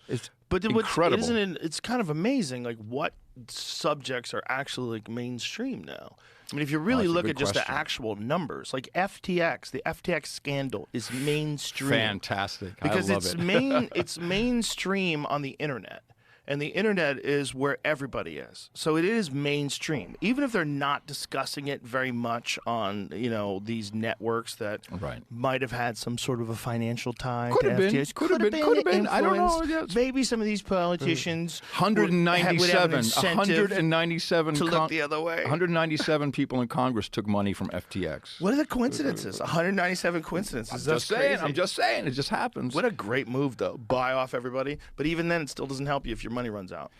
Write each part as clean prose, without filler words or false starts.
It's But incredible. Isn't it? It's kind of amazing, like what subjects are actually like mainstream now. I mean, if you really look at just the actual numbers, like FTX, the FTX scandal is mainstream. Fantastic. Because I love it. it's mainstream on the internet. And the internet is where everybody is. So it is mainstream. Even if they're not discussing it very much on, these networks that might have had some sort of a financial tie to FTX. Could have been. I don't know. Yes. Maybe some of these politicians 197 to look the other way. 197 people in Congress took money from FTX. What are the coincidences? 197 coincidences. I'm just saying. It just happens. What a great move, though. Buy off everybody. But even then, it still doesn't help you if your money runs out.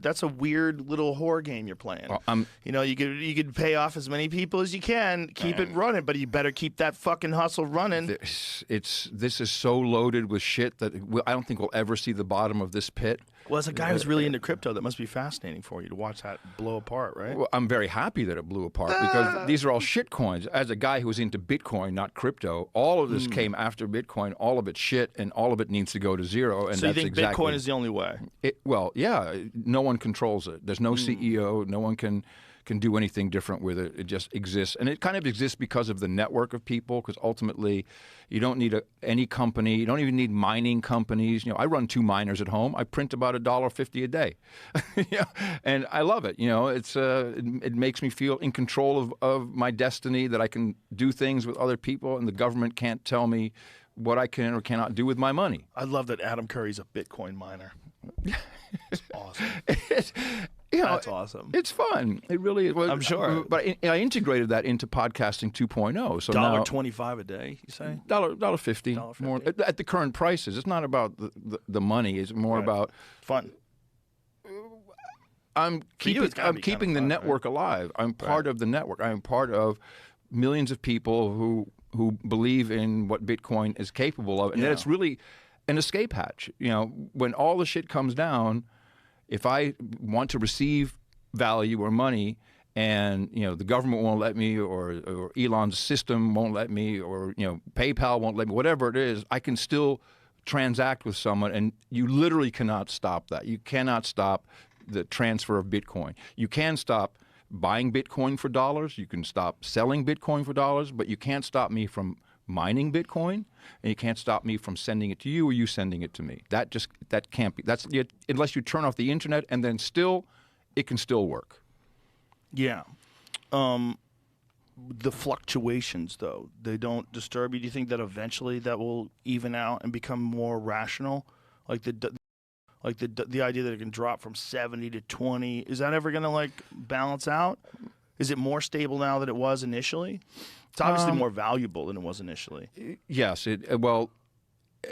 That's a weird little whore game you're playing. Well, you could pay off as many people as you can, keep it running, but you better keep that fucking hustle running. This is so loaded with shit that I don't think we'll ever see the bottom of this pit. Well, as a guy who's really into crypto, that must be fascinating for you to watch that blow apart, right? Well, I'm very happy that it blew apart because these are all shit coins. As a guy who's into Bitcoin, not crypto, all of this came after Bitcoin. All of it's shit, and all of it needs to go to zero. And so you think Bitcoin is the only way? Well, yeah. No one controls it. There's no CEO. No one can do anything different with it. It just exists. And it kind of exists because of the network of people, because ultimately you don't need any company. You don't even need mining companies. I run 2 miners at home. I print about $1.50 a day. And I love it. It makes me feel in control of my destiny, that I can do things with other people and the government can't tell me what I can or cannot do with my money. I love that Adam Curry's a Bitcoin miner. It's awesome. That's awesome. It's fun. It really is. Well, I'm sure. But I integrated that into podcasting 2.0. So now $1.25 a day, you say? $1.50 more at the current prices. It's not about the money. It's more about fun. I'm keeping the network alive. I'm part of the network. I'm part of millions of people who believe in what Bitcoin is capable of, and that it's really an escape hatch. When all the shit comes down, if I want to receive value or money, and the government won't let me, or Elon's system won't let me, or PayPal won't let me, whatever it is, I can still transact with someone, and you literally cannot stop that. You cannot stop the transfer of Bitcoin. You can stop buying Bitcoin for dollars. You can stop selling Bitcoin for dollars, but you can't stop me from mining Bitcoin, and you can't stop me from sending it to you or you sending it to me. That can't be. That's unless you turn off the internet, and then it can still work. Yeah. The fluctuations, though, they don't disturb you. Do you think that eventually that will even out and become more rational? Like the idea that it can drop from 70 to 20, is that ever going to balance out? Is it more stable now than it was initially? It's obviously more valuable than it was initially. Yes. Well,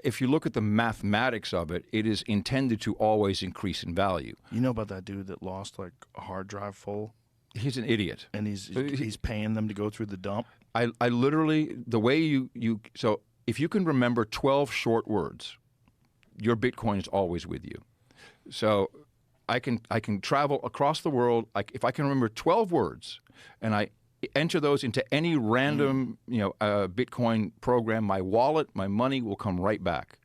if you look at the mathematics of it, it is intended to always increase in value. You know about that dude that lost a hard drive full? He's an idiot. And he's paying them to go through the dump? I literally, the way so if you can remember 12 short words, your Bitcoin is always with you. So I can travel across the world. If I can remember 12 words, and I enter those into any random Bitcoin program, my wallet, my money will come right back.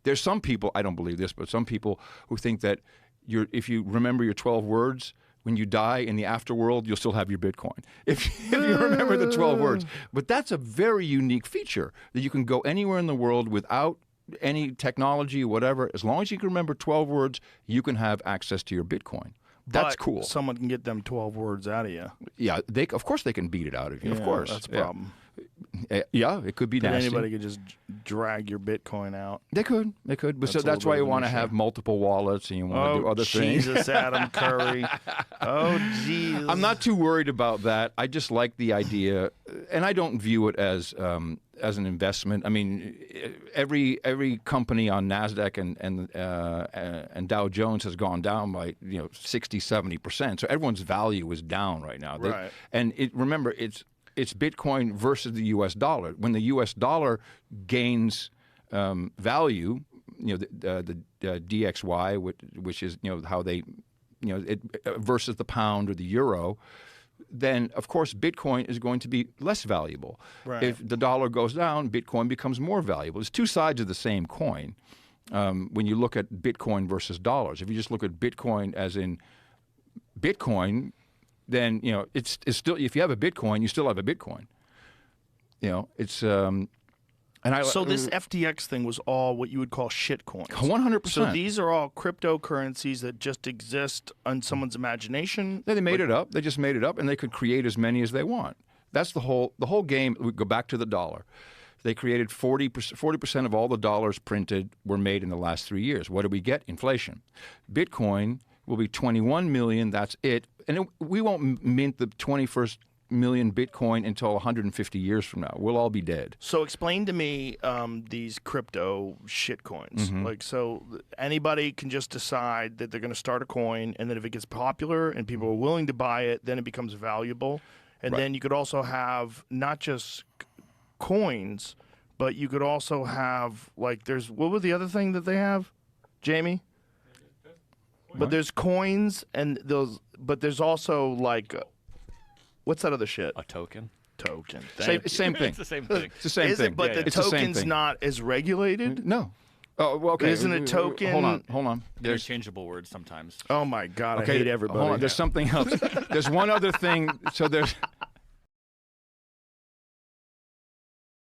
There's some people, I don't believe this, but some people who think that if you remember your 12 words, when you die in the afterworld, you'll still have your Bitcoin. If you remember the 12 words. But that's a very unique feature, that you can go anywhere in the world without any technology or whatever. As long as you can remember 12 words, you can have access to your Bitcoin. That's cool. Someone can get them 12 words out of you. Yeah, of course they can beat it out of you. Yeah, of course, that's a problem. Yeah, it could be nasty. Anybody could just drag your Bitcoin out. They could. But that's why you want to have multiple wallets, and you want to do other things. Jesus, Adam Curry. Oh, jeez. I'm not too worried about that. I just like the idea, and I don't view it as an investment. I mean, every company on NASDAQ and Dow Jones has gone down by 60-70%. So everyone's value is down right now. Right. And remember, it's Bitcoin versus the U.S. dollar. When the U.S. dollar gains value, the DXY, which is how they, versus the pound or the euro, then of course Bitcoin is going to be less valuable. Right. If the dollar goes down, Bitcoin becomes more valuable. It's two sides of the same coin. when you look at Bitcoin versus dollars. If you just look at Bitcoin as in Bitcoin, then it's still, if you have a Bitcoin, you still have a Bitcoin. It's so this FTX thing was all what you would call shit coins. 100%. So these are all cryptocurrencies that just exist on someone's imagination. They made it up. They just made it up, and they could create as many as they want. That's the whole game. We go back to the dollar. They created 40% of all the dollars printed were made in the last 3 years. What do we get? Inflation. Bitcoin will be 21 million. That's it. And we won't mint the 21st million Bitcoin until 150 years from now. We'll all be dead. So explain to me these crypto shit coins. Like, so anybody can just decide that they're going to start a coin, and then if it gets popular and people are willing to buy it, then it becomes valuable. And then you could also have not just coins, but you could also have, like, what was the other thing that they have, Jamie? But there's coins and but there's also like, what's that other shit? A token. Same thing. It's the same thing. It's the same thing. It? But the token's not as regulated? No. Oh, well, okay. Isn't a token? Hold on. There's changeable words sometimes. Oh my God, I hate everybody. Hold on. There's something else. There's one other thing. So there's